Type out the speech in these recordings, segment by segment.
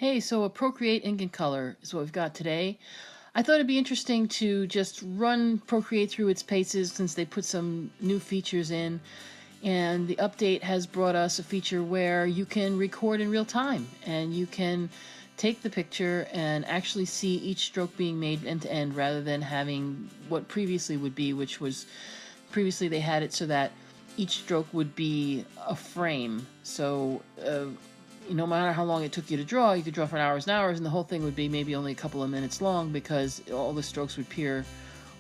Hey, so a Procreate ink and color is what we've got today. I thought it'd be interesting to just run Procreate through its paces since they put some new features in. And the update has brought us a feature where you can record in real time and you can take the picture and actually see each stroke being made end to end rather than having what previously would be, which was previously they had it so that each stroke would be a frame. So no matter how long it took you to draw, you could draw for hours and hours, and the whole thing would be maybe only a couple of minutes long because all the strokes would appear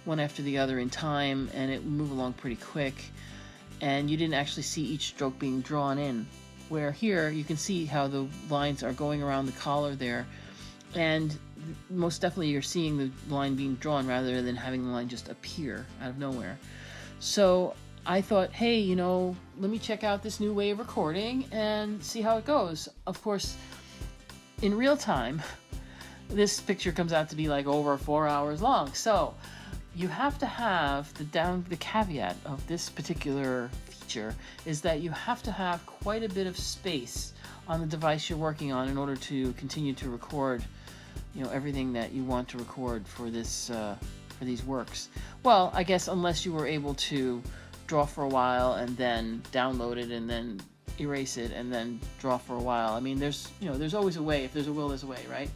one after the other in time, and it would move along pretty quick, and you didn't actually see each stroke being drawn in. Where here, you can see how the lines are going around the collar there, and most definitely you're seeing the line being drawn rather than having the line just appear out of nowhere. So I thought, hey, let me check out this new way of recording and see how it goes. Of course, in real time, this picture comes out to be like over 4 hours long. So you have to have the caveat of this particular feature is that you have to have quite a bit of space on the device you're working on in order to continue to record, everything that you want to record for this for these works. Well, I guess unless you were able to draw for a while and then download it and then erase it and then draw for a while. I mean, there's always a way. If there's a will, there's a way, right?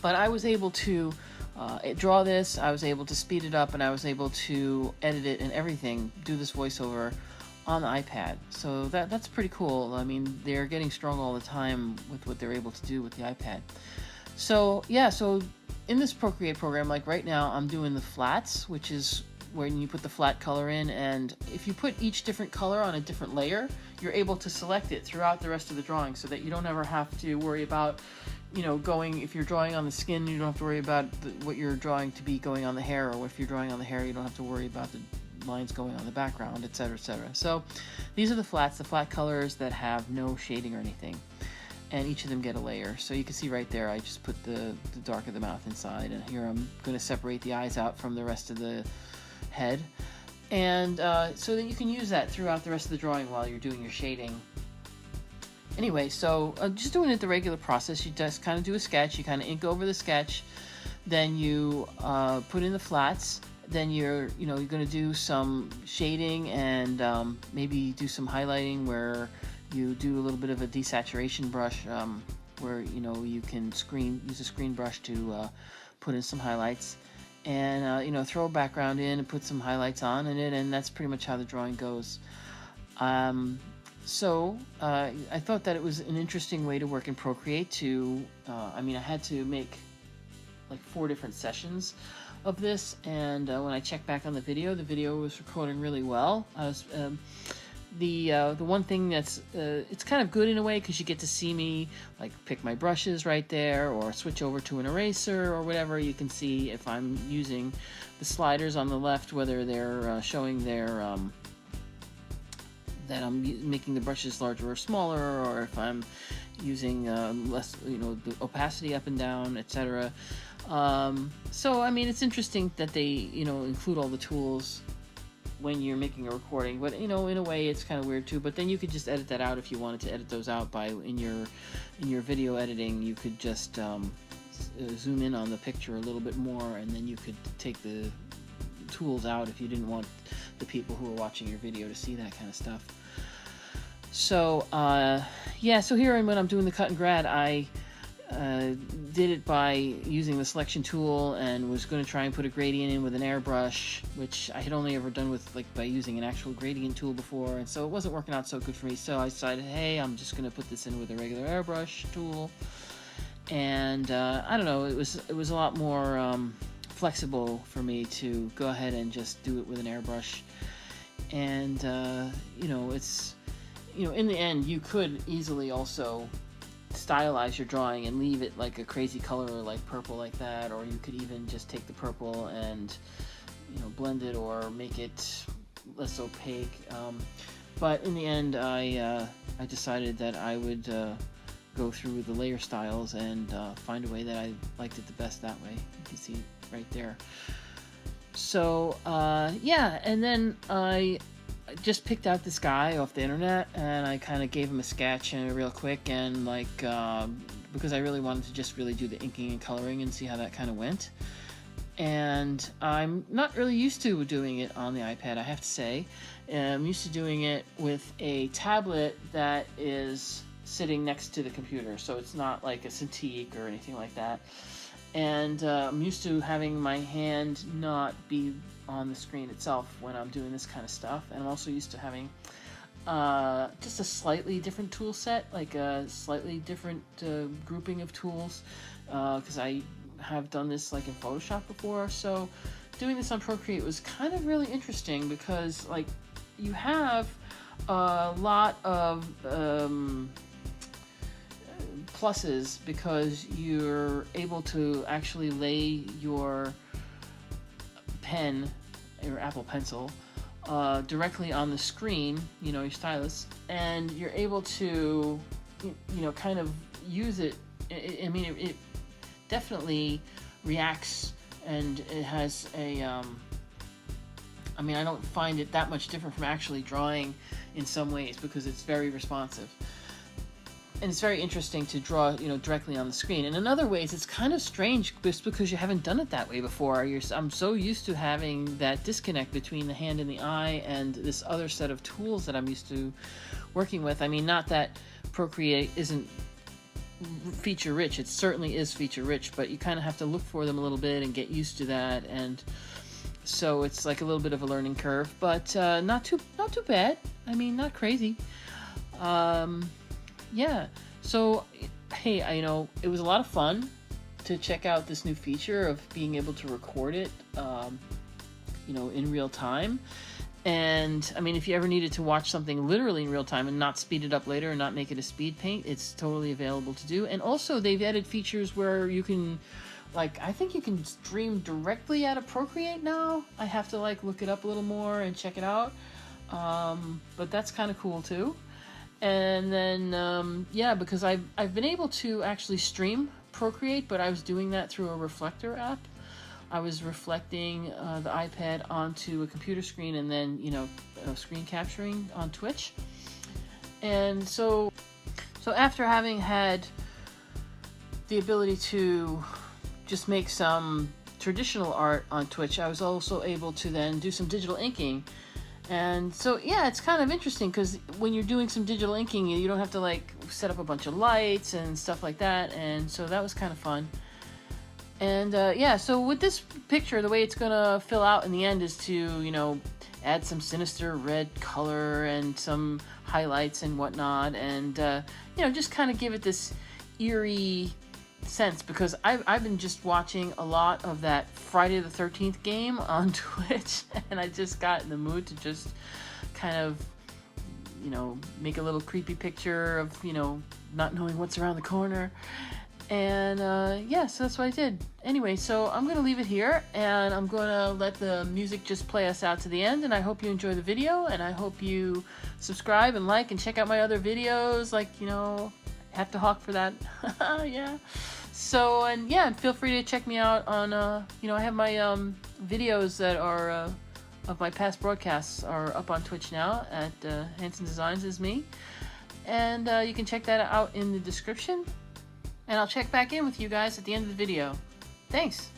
But I was able to draw this, I was able to speed it up, and I was able to edit it and everything, do this voiceover on the iPad. So that's pretty cool. I mean, they're getting strong all the time with what they're able to do with the iPad. So yeah, so in this Procreate program, like right now, I'm doing the flats, which is when you put the flat color in, and if you put each different color on a different layer, you're able to select it throughout the rest of the drawing so that you don't ever have to worry about, if you're drawing on the skin, you don't have to worry about what you're drawing to be going on the hair, or if you're drawing on the hair, you don't have to worry about the lines going on the background, etc., etc. So these are the flats, the flat colors that have no shading or anything, and each of them get a layer. So you can see right there, I just put the dark of the mouth inside, and here I'm going to separate the eyes out from the rest of the head, and so that you can use that throughout the rest of the drawing while you're doing your shading. Anyway, so just doing it the regular process. You just kind of do a sketch, you kind of ink over the sketch, then you put in the flats, then you're going to do some shading and maybe do some highlighting where you do a little bit of a desaturation brush where you can use a screen brush to put in some highlights, and throw a background in and put some highlights on in it, and that's pretty much how the drawing goes. So I thought that it was an interesting way to work in Procreate I had to make like 4 different sessions of this, and when I checked back on the video was recording really well. The one thing that's it's kind of good in a way because you get to see me like pick my brushes right there, or switch over to an eraser or whatever. You can see if I'm using the sliders on the left, whether they're showing their that I'm making the brushes larger or smaller, or if I'm using less, the opacity up and down, etc. So I mean, it's interesting that they include all the tools when you're making a recording, but in a way it's kind of weird too. But then you could just edit that out if you wanted to edit those out in your video editing. You could just zoom in on the picture a little bit more, and then you could take the tools out if you didn't want the people who are watching your video to see that kind of stuff. So yeah, so here when I'm doing the cut and grad, I did it by using the selection tool and was going to try and put a gradient in with an airbrush, which I had only ever done by using an actual gradient tool before, and so it wasn't working out so good for me. So I decided, hey, I'm just going to put this in with a regular airbrush tool, and I don't know, it was a lot more flexible for me to go ahead and just do it with an airbrush. And it's in the end you could easily also stylize your drawing and leave it like a crazy color like purple like that, or you could even just take the purple and blend it or make it less opaque, but in the end I decided that I would go through the layer styles and find a way that I liked it the best that way. You can see right there. So yeah, and then I just picked out this guy off the internet, and I kind of gave him a sketch and real quick, and like because I really wanted to just really do the inking and coloring and see how that kind of went. And I'm not really used to doing it on the iPad, I have to say. I'm used to doing it with a tablet that is sitting next to the computer, so it's not like a Cintiq or anything like that. And I'm used to having my hand not be on the screen itself when I'm doing this kind of stuff. And I'm also used to having just a slightly different tool set, like a slightly different grouping of tools, because I have done this like in Photoshop before. So doing this on Procreate was kind of really interesting, because like you have a lot of pluses, because you're able to actually lay your pen, your Apple Pencil, directly on the screen, your stylus, and you're able to, kind of use it. I mean, it definitely reacts, and it has a, I mean, I don't find it that much different from actually drawing in some ways, because it's very responsive. And it's very interesting to draw, directly on the screen. And in other ways, it's kind of strange just because you haven't done it that way before. I'm so used to having that disconnect between the hand and the eye and this other set of tools that I'm used to working with. I mean, not that Procreate isn't feature rich. It certainly is feature rich, but you kind of have to look for them a little bit and get used to that. And so it's like a little bit of a learning curve, but not too bad. I mean, not crazy. Yeah, so hey, it was a lot of fun to check out this new feature of being able to record it, in real time. And I mean, if you ever needed to watch something literally in real time and not speed it up later and not make it a speed paint, it's totally available to do. And also, they've added features where you can, like, I think you can stream directly out of Procreate now. I have to look it up a little more and check it out. But that's kind of cool too. And then, yeah, because I've been able to actually stream Procreate, but I was doing that through a reflector app. I was reflecting the iPad onto a computer screen and then, screen capturing on Twitch. And so after having had the ability to just make some traditional art on Twitch, I was also able to then do some digital inking. And so, yeah, it's kind of interesting, because when you're doing some digital inking, you don't have to set up a bunch of lights and stuff like that. And so that was kind of fun. And yeah, so with this picture, the way it's gonna fill out in the end is to, add some sinister red color and some highlights and whatnot, and just kind of give it this eerie sense, because I've been just watching a lot of that Friday the 13th game on Twitch, and I just got in the mood to just kind of make a little creepy picture of not knowing what's around the corner. And yeah, so that's what I did. Anyway, so I'm gonna leave it here, and I'm gonna let the music just play us out to the end. And I hope you enjoy the video, and I hope you subscribe and like and check out my other videos, have to hawk for that. Yeah. So, and yeah, feel free to check me out on, I have my videos that are of my past broadcasts are up on Twitch now at Hanson Designs is me. And you can check that out in the description. And I'll check back in with you guys at the end of the video. Thanks.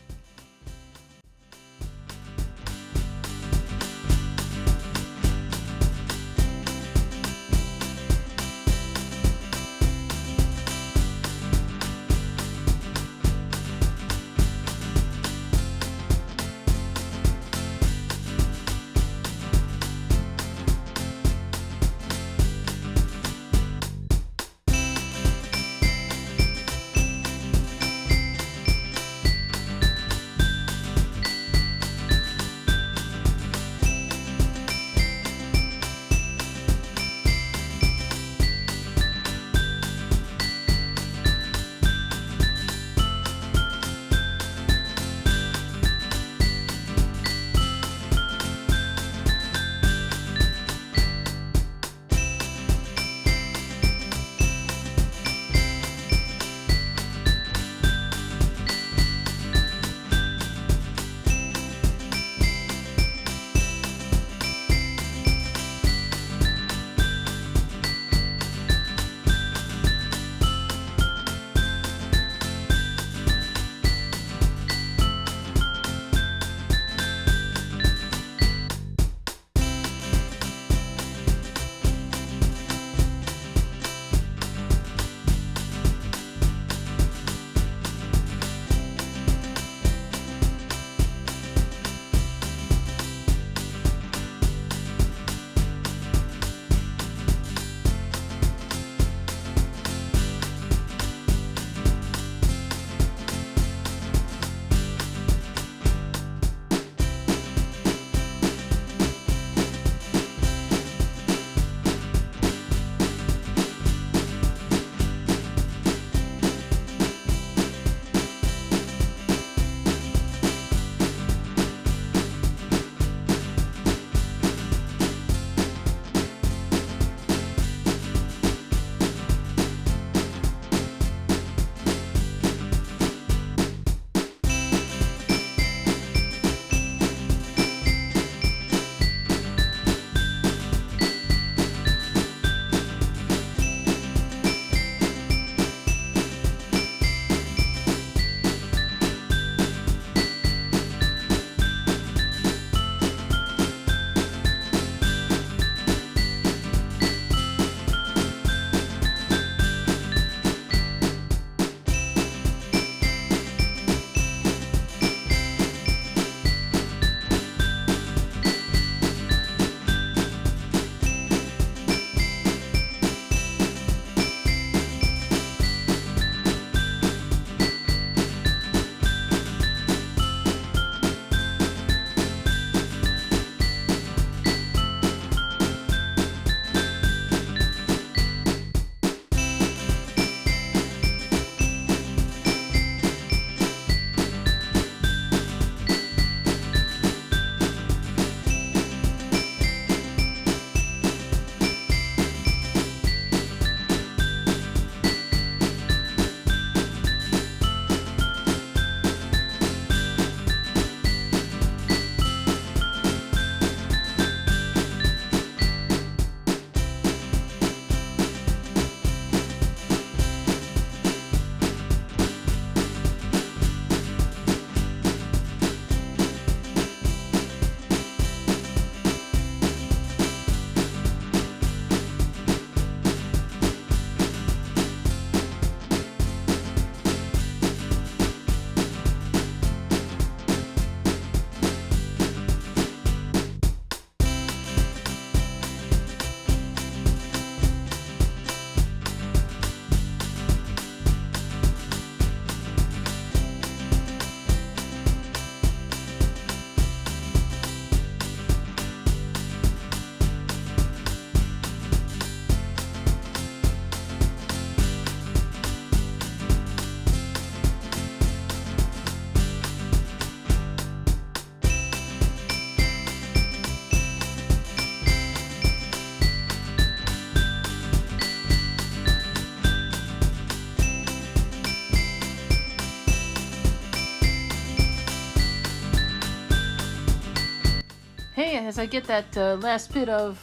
I get that last bit of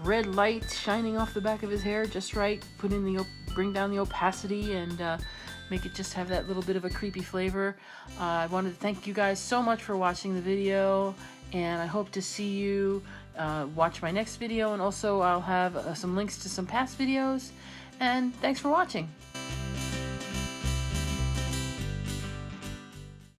red light shining off the back of his hair just right, bring down the opacity and make it just have that little bit of a creepy flavor. I wanted to thank you guys so much for watching the video, and I hope to see you watch my next video, and also I'll have some links to some past videos, and thanks for watching.